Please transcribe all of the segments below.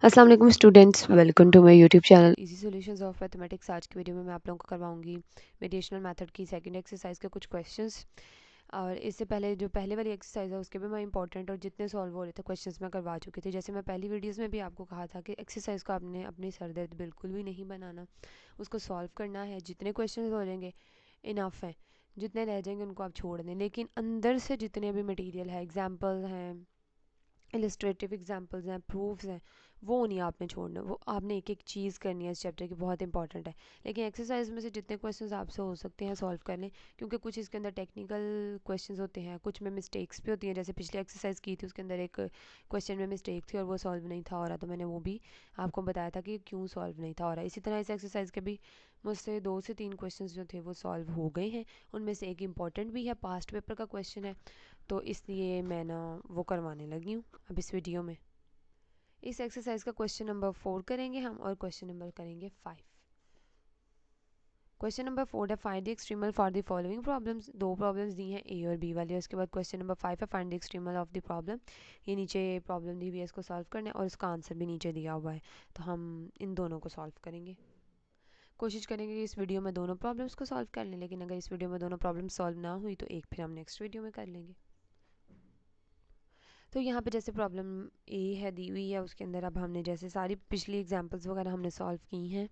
अस्सलाम वालेकुम students, welcome to my YouTube channel easy solutions of mathematics. आज की वीडियो में मैं आप लोगों को करवाऊंगी मेडिटेशनल मेथड की सेकंड एक्सरसाइज के कुछ क्वेश्चंस। और इससे पहले जो पहले वाली एक्सरसाइज है उसके भी मैं इंपॉर्टेंट और जितने सॉल्व हो रहे थे क्वेश्चंस मैं करवा चुकी थी। जैसे मैं पहली वीडियोस में भी आपको कहा था कि एक्सरसाइज को आपने अपनी सरदर्द बिल्कुल भी नहीं बनाना, उसको सॉल्व करना है। जितने क्वेश्चन हो जाएंगे इनफ है, जितने रह जाएंगे उनको आप छोड़ दें, लेकिन अंदर से जितने भी मटीरियल है, एग्जाम्पल हैं, इलस्ट्रेटिव एग्जांपल्स हैं, प्रूफ्स हैं, वो नहीं आपने छोड़ना। वो आपने एक एक चीज़ करनी है इस चैप्टर की, बहुत इंपॉर्टेंट है। लेकिन एक्सरसाइज में से जितने क्वेश्चंस आपसे हो सकते हैं सॉल्व कर लें, क्योंकि कुछ इसके अंदर टेक्निकल क्वेश्चंस होते हैं, कुछ में मिस्टेक्स भी होती हैं। जैसे पिछली एक्सरसाइज की थी उसके अंदर एक क्वेश्चन में मिस्टेक थी और वो सॉल्व नहीं था हो रहा, तो मैंने वो भी आपको बताया था कि क्यों सॉल्व नहीं था हो रहा। इसी तरह इस एक्सरसाइज के भी मुझसे 2 से 3 क्वेश्चंस जो थे वो सॉल्व हो गए हैं। उनमें से एक इंपॉर्टेंट भी है, पास्ट पेपर का क्वेश्चन है, तो इसलिए मैं ना वो करवाने लगी हूँ अब इस वीडियो में। इस एक्सरसाइज का क्वेश्चन नंबर 4 करेंगे हम और क्वेश्चन नंबर करेंगे 5। क्वेश्चन नंबर 4 है find the extremal for the following problems. दो प्रॉब्लम्स दी हैं ए और बी वाली, और उसके बाद क्वेश्चन नंबर 5 है find the extremal of the problem. ये नीचे प्रॉब्लम दी हुई है, इसको सॉल्व करना है और इसका आंसर भी नीचे दिया हुआ है, तो हम इन दोनों को सॉल्व करेंगे। कोशिश करेंगे कि इस वीडियो में दोनों प्रॉब्लम्स को सॉल्व कर लें, लेकिन अगर इस वीडियो में दोनों प्रॉब्लम सॉल्व ना हुई तो एक फिर हम नेक्स्ट वीडियो में कर लेंगे। तो यहाँ पे जैसे प्रॉब्लम ए है दी हुई है, उसके अंदर अब हमने जैसे सारी पिछली एग्जांपल्स वगैरह हमने सॉल्व की हैं।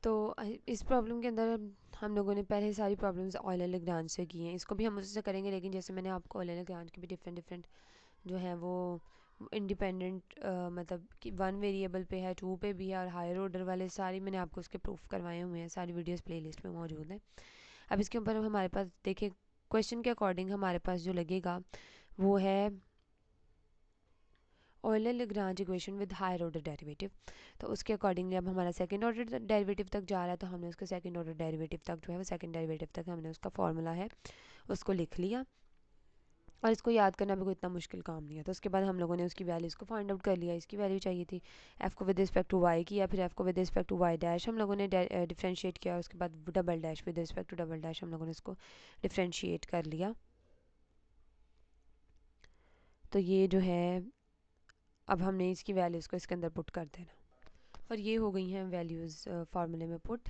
तो इस प्रॉब्लम के अंदर हम लोगों ने पहले सारी प्रॉब्लम्स ऑयलर लेग्रांज से की हैं, इसको भी हम उससे करेंगे। लेकिन जैसे मैंने आपको ऑयलर लेग्रांज के भी डिफरेंट डिफरेंट जो है वो इंडिपेंडेंट मतलब कि 1 वेरिएबल पे है, 2 पे भी है, और हायर ऑर्डर वाले सारी मैंने आपको उसके प्रूफ करवाए हुए हैं, सारी वीडियोस प्लेलिस्ट में मौजूद हैं। अब इसके ऊपर हमारे पास देखिए क्वेश्चन के अकॉर्डिंग हमारे पास जो लगेगा वो है Euler Lagrange equation with higher order derivative. तो उसके अकॉर्डिंगली अब हमारा सेकंड ऑर्डर डेरिवेटिव तक जा रहा है, तो हमने उसका सेकंड ऑर्डर डेरिवेटिव तक जो है वो सेकंड डेरिवेटिव तक हमने उसका फॉर्मूला है उसको लिख लिया। और इसको याद करना भी कोई इतना मुश्किल काम नहीं है। तो उसके बाद हम लोगों ने उसकी वैल्यूज़ को फाइंड आउट कर लिया। इसकी वैल्यू चाहिए थी एफ़ को विद रिस्पेक्ट टू वाई की, या फिर एफ़ को with respect to Y dash हम लोगों ने डिफ्रेंशिएट किया। उसके बाद double dash with respect to double dash हम लोगों ने इसको डिफ्रेंशिएट कर लिया। तो ये जो है अब हमने इसकी वैल्यूज़ को इसके अंदर पुट कर देना, और ये हो गई हैं वैल्यूज़ फार्मूले में पुट।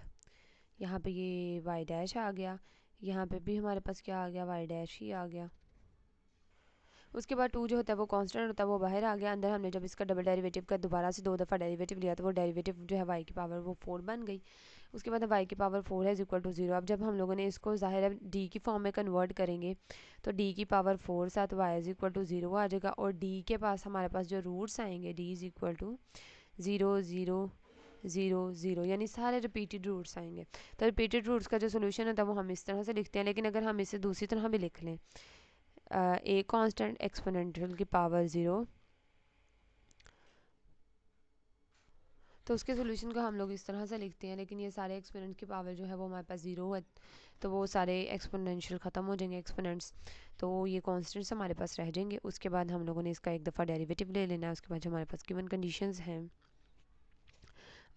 यहाँ पे ये वाई डैश आ गया, यहाँ पे भी हमारे पास क्या आ गया, वाई डैश ही आ गया। उसके बाद 2 जो होता है वो कांस्टेंट होता है, वो बाहर आ गया। अंदर हमने जब इसका डबल डेरिवेटिव का दोबारा से 2 दफ़ा डेरिवेटिव लिया तो वो डेरिवेटिव जो है वाई की पावर वो 4 बन गई। उसके बाद वाई की पावर 4 है इक्वल टू 0। अब जब हम लोगों ने इसको ज़ाहिर है डी की फॉर्म में कन्वर्ट करेंगे तो डी की पावर 4 साथ वाई इज इक्वल टू 0 आ जाएगा, और डी के पास हमारे पास जो रूट्स आएंगे डी इज इक्वल टू 0 0 0 0, यानी सारे रिपीटेड रूट्स आएंगे। तो रिपीटेड रूट्स का जो सोल्यूशन होता है वो हम इस तरह से लिखते हैं, लेकिन अगर हम इसे दूसरी तरह भी लिख लें, ए कांस्टेंट एक्सपोनेंशियल की पावर 0, तो उसके सोल्यूशन को हम लोग इस तरह से लिखते हैं। लेकिन ये सारे एक्सपोनेंट की पावर जो है वो हमारे पास 0 है, तो वो सारे एक्सपोनेंशियल ख़त्म हो जाएंगे एक्सपोनेंट्स, तो ये कॉन्स्टेंट्स हमारे पास रह जाएंगे। उसके बाद हम लोगों ने इसका एक दफ़ा डेरिवेटिव ले लेना है। उसके बाद जो हमारे पास गिवन कंडीशंस हैं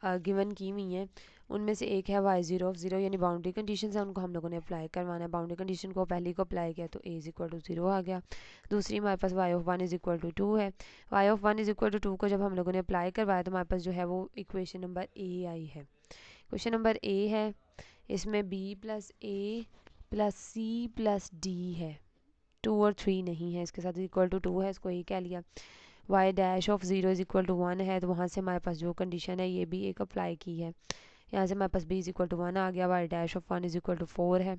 गिवन की हुई हैं, उनमें से एक है वाई 0 ऑफ 0, यानी बाउंड्री कंडीशन है, उनको हम लोगों ने अप्लाई करवाना है। बाउंड्री कंडीशन को पहली को अप्लाई किया तो ए इज इक्वल टू 0 आ गया। दूसरी हमारे पास Y of 1 is equal to 2 है। Y of 1 is equal to 2 को जब हम लोगों ने अप्लाई करवाया तो हमारे पास जो है वो इक्वेशन नंबर ए आई है। क्वेश्चन नंबर ए है, इसमें बी प्लस ए प्लस सी प्लस डी है, 2 और 3 नहीं है, इसके साथ इक्वल टू 2 है, इसको ए कह लिया। Y dash of 0 is equal to 1 है, तो वहाँ से हमारे पास जो कंडीशन है ये भी एक अप्लाई की है। यहाँ से हमारे पास बी इज इक्वल टू 1 आ गया। Y dash of 1 is equal to 4 है,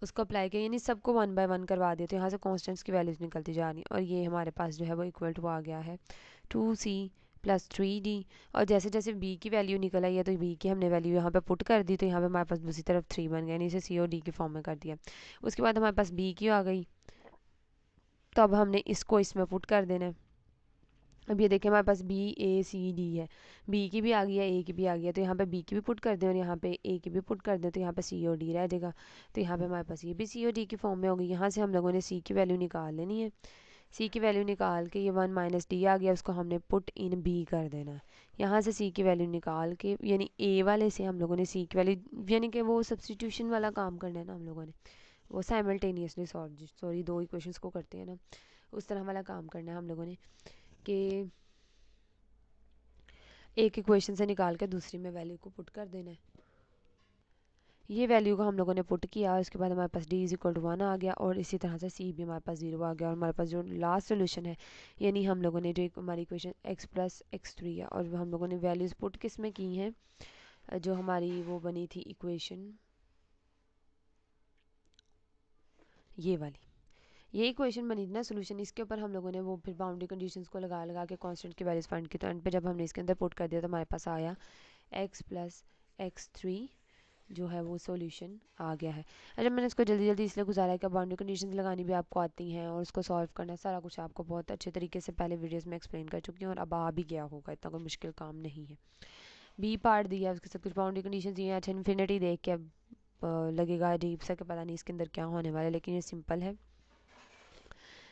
उसको अप्लाई किया, यानी सबको 1 बाय 1 करवा दिया, तो यहाँ से कॉन्स्टेंट्स की वैल्यूज निकलती जा रही, और ये हमारे पास जो है वो इक्वल टू आ गया है 2c प्लस 3d। और जैसे जैसे b की वैल्यू निकल आई है तो b की हमने वैल्यू यहाँ पे पुट कर दी, तो यहाँ पे हमारे पास दूसरी तरफ 3 बन गया, यानी इसे c और d के फॉर्म में कर दिया। उसके बाद हमारे पास b की आ गई, तो अब हमने इसको इसमें पुट कर देना है। अब ये देखें हमारे पास बी ए सी डी है, बी की भी आ गई है, ए की भी आ गई है, तो यहाँ पे बी की भी पुट कर दें और यहाँ पे ए की भी पुट कर दें, तो यहाँ पे सी और डी रह जाएगा। तो यहाँ पे हमारे पास ये भी सी और डी की फॉर्म में होगी। यहाँ से हम लोगों ने सी की वैल्यू निकाल लेनी है। सी की वैल्यू निकाल के ये 1 माइनस डी आ गया, उसको हमने पुट इन बी कर देना है। यहाँ से सी की वैल्यू निकाल के, यानी ए वाले से हम लोगों ने सी की वैल्यू, यानी कि वो सब्सटीट्यूशन वाला काम करना है ना हम लोगों ने, वो साइमल्टेनियसली सॉरी 2 इक्वेशंस को करते हैं ना, उस तरह वाला काम करना है हम लोगों ने। कि एक इक्वेशन से निकाल के दूसरी में वैल्यू को पुट कर देना है। ये वैल्यू को हम लोगों ने पुट किया और उसके बाद हमारे पास d इज इक्वल टू 1 आ गया और इसी तरह से c भी हमारे पास 0 आ गया और हमारे पास जो लास्ट सोल्यूशन है यानी हम लोगों ने जो हमारी इक्वेशन x प्लस x3 है और हम लोगों ने वैल्यूज़ पुट किस में की हैं, जो हमारी वो बनी थी इक्वेशन ये वाली, ये इक्वेशन बनी थी ना सोल्यूशन, इसके ऊपर हम लोगों ने वो फिर बाउंड्री कंडीशंस को लगा लगा के कांस्टेंट की वैल्यूज फाइंड की। तो एंड पे जब हमने इसके अंदर पुट कर दिया तो हमारे पास आया x प्लस x3 जो है वो सॉल्यूशन आ गया है। अच्छा मैंने इसको जल्दी जल्दी इसलिए गुजारा है कि बाउंड्री कंडीशंस लगानी भी आपको आती हैं और उसको सॉल्व करना सारा कुछ आपको बहुत अच्छे तरीके से पहले वीडियोस में एक्सप्लेन कर चुकी हूँ और अब आ भी गया होगा, इतना कोई मुश्किल काम नहीं है। बी पार्ट दिया उसके सब कुछ बाउंड्री कंडीशन दिए हैं। अच्छा इन्फिनिटी देख के अब लगेगा अजीब सा कि पता नहीं इसके अंदर क्या होने वाला है, लेकिन ये सिंपल है।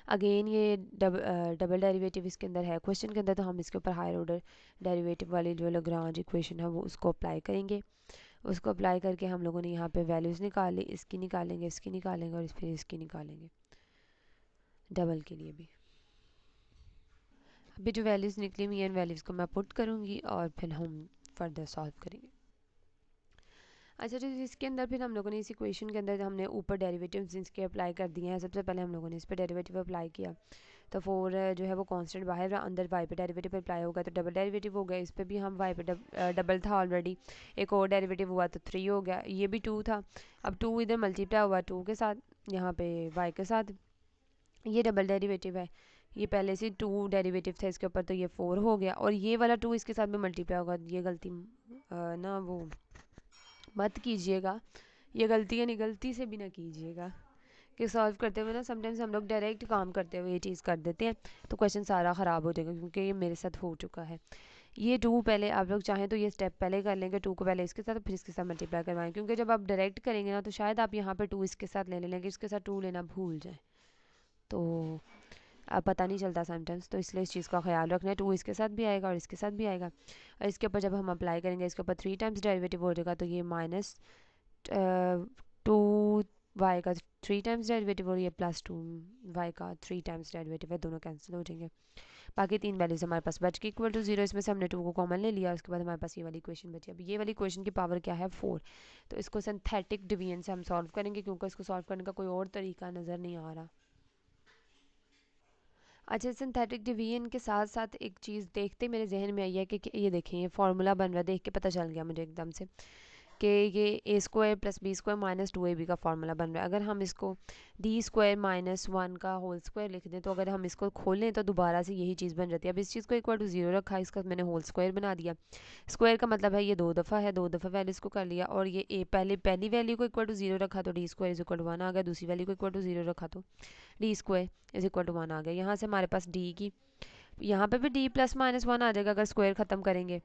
अगेन ये डबल डेरिवेटिव इसके अंदर है क्वेश्चन के अंदर, तो हम इसके ऊपर हायर ऑर्डर डेरिवेटिव वाली जो लैग्रांज इक्वेशन है वो उसको अप्लाई करेंगे। उसको अप्लाई करके हम लोगों ने यहाँ पे वैल्यूज़ निकाली, इसकी निकालेंगे, इसकी निकालेंगे और फिर इसकी निकालेंगे डबल के लिए भी। अभी जो वैल्यूज़ निकली हुई हैं वैल्यूज़ को मैं पुट करूँगी और फिर हम फर्दर सॉल्व करेंगे। अच्छा तो इसके अंदर फिर हम लोगों ने इस इक्वेशन के अंदर हमने ऊपर डेरिवेटिव्स इसके अप्लाई कर दिए हैं। सबसे पहले हम लोगों ने इस पर डेरिवेटिव अप्लाई किया तो 4 जो है वो कांस्टेंट बाहर रहा, अंदर y पे डेरिवेटिव अप्लाई होगा तो डबल डेरिवेटिव हो गया। इस पर भी हम y पे डबल था ऑलरेडी, एक और डेरिवेटिव हुआ तो 3 हो गया। ये भी 2 था, अब 2 इधर मल्टीप्लाई हुआ 2 के साथ, यहाँ पे y के साथ, ये डबल डेरिवेटिव है। ये पहले से 2 डेरिवेटिव थे इसके ऊपर तो ये 4 हो गया और ये वाला 2 इसके साथ भी मल्टीप्लाई होगा। ये गलती ना वो मत कीजिएगा, ये गलती है नहीं, गलती से भी ना कीजिएगा कि सॉल्व करते हुए ना समटाइम्स हम लोग डायरेक्ट काम करते हुए ये चीज़ कर देते हैं तो क्वेश्चन सारा ख़राब हो जाएगा, क्योंकि ये मेरे साथ हो चुका है। ये 2 पहले आप लोग चाहें तो ये स्टेप पहले कर लेंगे, 2 को पहले इसके साथ फिर इसके साथ मल्टीप्लाई करवाएं, क्योंकि जब आप डायरेक्ट करेंगे ना तो शायद आप यहाँ पे 2 इसके साथ ले लेंगे, इसके साथ 2 लेना भूल जाए तो अब पता नहीं चलता समटाइम्स, तो इसलिए इस चीज़ का ख्याल रखना है। 2 इसके साथ भी आएगा और इसके साथ भी आएगा और इसके ऊपर जब हम अप्लाई करेंगे इसके ऊपर 3 टाइम्स डेरिवेटिव हो जाएगा तो ये माइनस 2 वाई का 3 टाइम्स डेरिवेटिव और ये प्लस 2 वाई का 3 टाइम्स डेरिवेटिव है, दोनों कैंसिल हो जाएंगे। बाकी 3 वैल्यूज हमारे पास बच के इक्वल टू 0, इसमें से हमने 2 को कॉमन ले लिया, उसके बाद हमारे पास ये वाली इक्वेशन बची। अब ये वाली इक्वेशन की पावर क्या है 4, तो इसको सिंथेटिक डिवीजन से हम सॉल्व करेंगे क्योंकि इसको सॉल्व करने का कोई और तरीका नज़र नहीं आ रहा। अच्छा सिंथेटिक डिवीजन के साथ साथ एक चीज़ देखते मेरे जहन में आई है कि ये देखें ये फार्मूला बन रहा है, देख के पता चल गया मुझे एकदम से कि ये A square plus B square minus 2ab का फार्मूला बन रहा है। अगर हम इसको डी स्क्वायर माइनस 1 का होल स्क्वायर लिख दें तो अगर हम इसको खोलें तो दोबारा से यही चीज़ बन जाती है। अब इस चीज़ को इक्वल टू 0 रखा, इसका मैंने होल स्क्वायर बना दिया। स्क्वायर का मतलब है ये 2 दफ़ा है, 2 दफ़ा वैल्यू इसको कर लिया और ये ए पहली वैल्यू को इक्वल टू 0 रखा तो D square is equal to 1 आ गया, दूसरी वैल्यू को इक्वल टू 0 रखा तो D square is equal to 1 आ गया। यहाँ से हमारे पास डी की, यहाँ पे भी डी प्लस माइनस 1 आ जाएगा अगर स्क्वायर ख़त्म करेंगे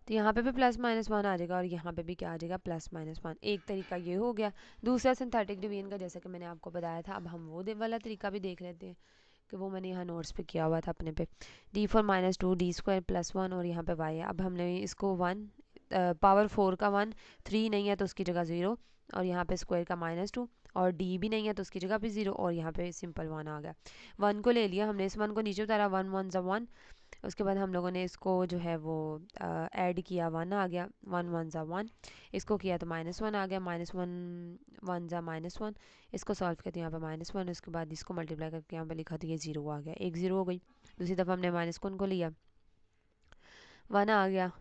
तो यहाँ पे भी प्लस माइनस 1 आ जाएगा और यहाँ पे भी क्या आ जाएगा प्लस माइनस 1। एक तरीका ये हो गया। दूसरा सिंथेटिक डिवीजन का जैसा कि मैंने आपको बताया था, अब हम वो वाला तरीका भी देख लेते हैं कि वो मैंने यहाँ नोट्स पे किया हुआ था अपने पे। D for minus 2 D square plus 1 और यहाँ पे वाई है। अब हमने इसको 1 पावर 4 का 1, 3 नहीं है तो उसकी जगह 0 और यहाँ पे स्क्वायर का -2 और डी भी नहीं है तो उसकी जगह भी 0 और यहाँ पे सिंपल 1 आ गया। 1 को ले लिया हमने, इस 1 को नीचे उतारा, 1 1 ज़ा 1, उसके बाद हम लोगों ने इसको जो है वो ऐड किया, 1 आ गया, 1 1 ज़ा 1, इसको किया तो -1 आ गया, -1 1 ज़ा -1, इसको सॉल्व किया तो यहाँ पे -1, उसके बाद इसको मल्टीप्लाई करके यहाँ पे लिखा तो ये 0 आ गया, एक 0 हो गई। दूसरी दफ़ा हमने -1 को लिया, 1 आ गया,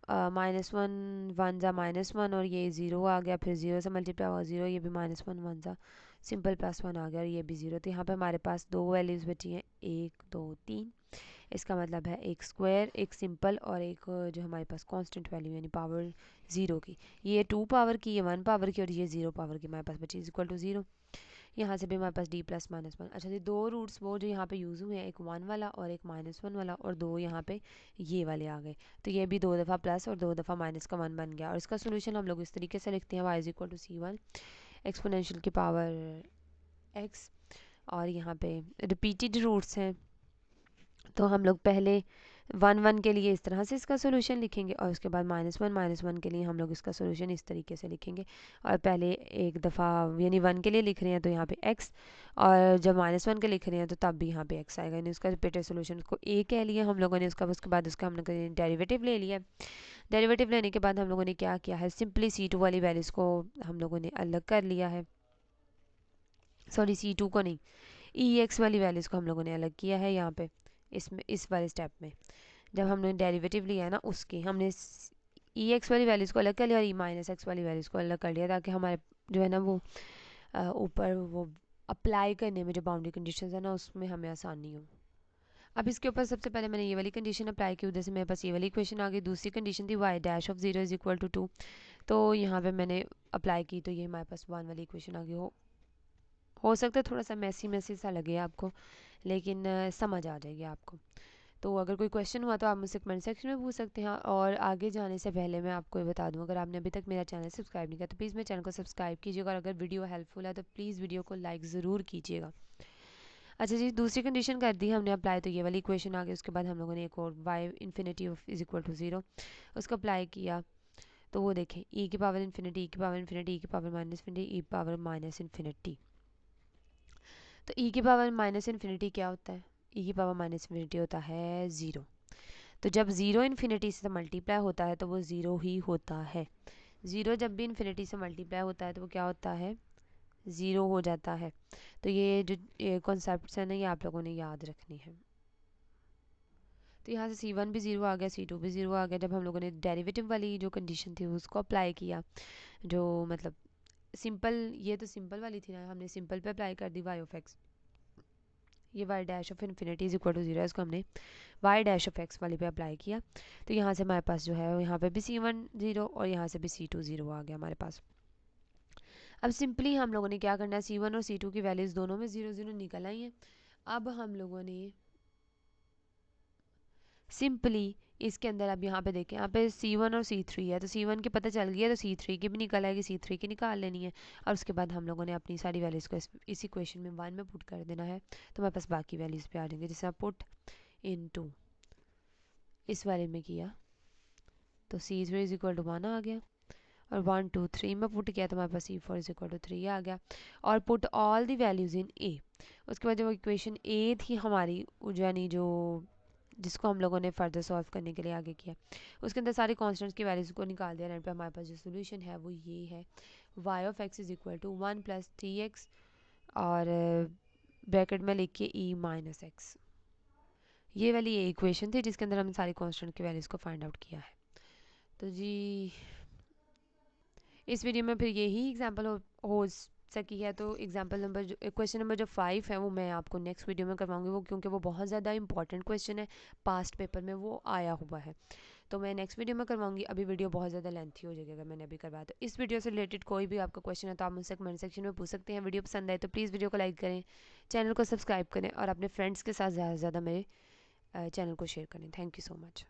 -1 1 ज़ा -1 और ये 0 आ गया, फिर 0 से मल्टीप्लाई हुआ 0, ये भी -1 1 ज़ा सिंपल +1 आ गया और ये भी 0। तो यहाँ पे हमारे पास 2 वैल्यूज़ बची हैं, 1 2 3। इसका मतलब है एक स्क्वायर, एक सिंपल और एक जो हमारे पास कांस्टेंट वैल्यू यानी पावर 0 की। ये 2 पावर की, ये 1 पावर की और ये 0 पावर की हमारे पास बची इज इक्वल टू 0। यहाँ से भी हमारे पास डी प्लस माइनस 1। अच्छा ये 2 रूट्स वो जो यहाँ पे यूज़ हुए हैं, एक 1 वाला और एक -1 वाला और 2 यहाँ पे ये वाले आ गए, तो ये भी 2 दफ़ा प्लस और 2 दफ़ा माइनस का 1 बन गया। और इसका सोल्यूशन हम लोग इस तरीके से लिखते हैं, y is equal to c1 exponential की पावर x और यहाँ पे रिपीटेड रूट्स हैं तो हम लोग पहले 1 के लिए इस तरह से इसका सोल्यूशन लिखेंगे और उसके बाद -1 के लिए हम लोग इसका सोल्यूशन इस तरीके से लिखेंगे। और पहले एक दफ़ा यानी 1 के लिए लिख रहे हैं तो यहाँ पे x, और जब -1 के लिख रहे हैं तो तब भी यहाँ पे x आएगा, यानी उसका रिपीटेड सोल्यूशन को a कह लिया हम लोगों ने। उसके बाद उसका हम लोगों ने डेरिवेटिव ले लिया। डेरिवेटिव लेने के बाद हम लोगों ने क्या किया है, सिंपली C2 वाली वैल्यूज़ को हम लोगों ने अलग कर लिया है, सॉरी C2 को नहीं, EX वाली वैल्यूज़ को हम लोगों ने अलग किया है यहाँ पे इसमें, इस वाले स्टेप में। जब हमने डेरिवेटिव लिया है ना, उसकी हमने EX वाली वैल्यूज़ को अलग कर लिया और E-x वाली वैल्यूज़ को अलग कर लिया, ताकि हमारे जो है ना वो ऊपर वो अप्लाई करने में जो बाउंड्री कंडीशंस है ना उसमें हमें आसानी हो। अब इसके ऊपर सबसे पहले मैंने ये वाली कंडीशन अप्लाई की, उधर से मेरे पास ये वाली इक्वेशन आ गई। दूसरी कंडीशन थी y'(0 इज़ इक्वल टू 2, तो यहाँ पे मैंने अप्लाई की तो ये हमारे पास 1 वाली इक्वेशन आ गई। हो सकता है थोड़ा सा मैसी सा लगे आपको, लेकिन समझ आ जाएगी आपको। तो अगर कोई क्वेश्चन हुआ तो आप मुझसे कमेंट सेक्शन में पूछ सकते हैं। और आगे जाने से पहले मैं आपको ये बता दूं, अगर आपने अभी तक मेरा चैनल सब्सक्राइब नहीं किया तो प्लीज़ मेरे चैनल को सब्सक्राइब कीजिएगा, और अगर वीडियो हेल्पफुल है तो प्लीज़ वीडियो को लाइक ज़रूर कीजिएगा। अच्छा जी, दूसरी कंडीशन कर दी हमने अप्लाई, तो ये वाली इक्वेशन आ गई। उसके बाद हम लोगों ने एक और y∞ इज़ इक्वल टू 0 उसको अप्लाई किया, तो वो देखें e की पावर इन्फिनिटी, e की पावर इन्फिनिटी, e की power minus infinity, e power minus infinity. तो e की पावर माइनस इन्फिनिटी क्या होता है, e की पावर माइनस इन्फिनिटी होता है 0। तो जब 0 इन्फिनिटी से मल्टीप्लाई होता है तो वो 0 ही होता है। 0 जब भी इन्फिनिटी से मल्टीप्लाई होता है तो वो क्या होता है, 0 हो जाता है। तो ये जो कॉन्सेप्ट है ना, ये आप लोगों ने याद रखनी है। तो यहाँ से C1 भी 0 आ गया, C2 भी 0 आ गया। जब हम लोगों ने डेरिवेटिव वाली जो कंडीशन थी उसको अप्लाई किया, जो मतलब सिंपल, ये तो सिंपल वाली थी ना, हमने सिंपल पे अप्लाई कर दी y(x), ये y'(∞ इज़ इक्वल टू 0 है, इसको हमने y'(x) वाली पे अप्लाई किया। तो यहाँ से हमारे पास जो है यहाँ पे भी C1 0 और यहाँ से भी C2 0 आ गया हमारे पास। अब सिंपली हम लोगों ने क्या करना है, C1 और C2 की वैल्यूज़ दोनों में 0 0 निकल आई हैं। अब हम लोगों ने सिंपली इसके अंदर, अब यहाँ पे देखें, यहाँ पे C1 और C3 है, तो C1 की पता चल गई है तो C3 की भी निकल आएगी, C3 की निकाल लेनी है। और उसके बाद हम लोगों ने अपनी सारी वैल्यूज़ को इस इक्वेशन में 1 में पुट कर देना है, तो हमारे पास बाकी वैल्यूज़ पे आ जाएंगे। जैसे आप पुट इनटू इस वाले में किया तो C3 इज़ इक्वल टू 1 आ गया, और 1 2 3 में पुट किया तो हमारे पास C4 इज़ इक्वल टू 3 आ गया। और put all the values in A। उसके बाद जो इक्वेशन A थी हमारी, यानी जो जिसको हम लोगों ने फर्दर सॉल्व करने के लिए आगे किया, उसके अंदर सारी कॉन्स्टेंट्स की वैल्यूज़ को निकाल दिया। एंड पे हमारे पास जो सोल्यूशन है वो ये है, y(x) is equal to 1 + 3x और ब्रैकेट में लिख के e-x। ये वाली ये इक्वेशन थी जिसके अंदर हमने सारी कॉन्स्टेंट की वैल्यूज़ को फाइंड आउट किया है। तो जी इस वीडियो में फिर यही एग्जांपल हो सकी है। तो एग्जांपल नंबर जो क्वेश्चन नंबर जो 5 है वो मैं आपको नेक्स्ट वीडियो में करवाऊंगी, वो क्योंकि वो बहुत ज़्यादा इंपॉर्टेंट क्वेश्चन है, पास्ट पेपर में वो आया हुआ है, तो मैं नेक्स्ट वीडियो में करवाऊंगी। अभी वीडियो बहुत ज़्यादा लेंथी हो जाएगी अगर मैंने अभी करवाया। तो इस वीडियो से रिलेटेड कोई भी आपका क्वेश्चन है तो आप मुझसे कमेंट सेक्शन में पूछ सकते हैं। वीडियो पसंद आए तो प्लीज़ वीडियो को लाइक करें, चैनल को सब्सक्राइब करें और अपने फ्रेंड्स के साथ ज़्यादा से ज़्यादा मेरे चैनल को शेयर करें। Thank you so much.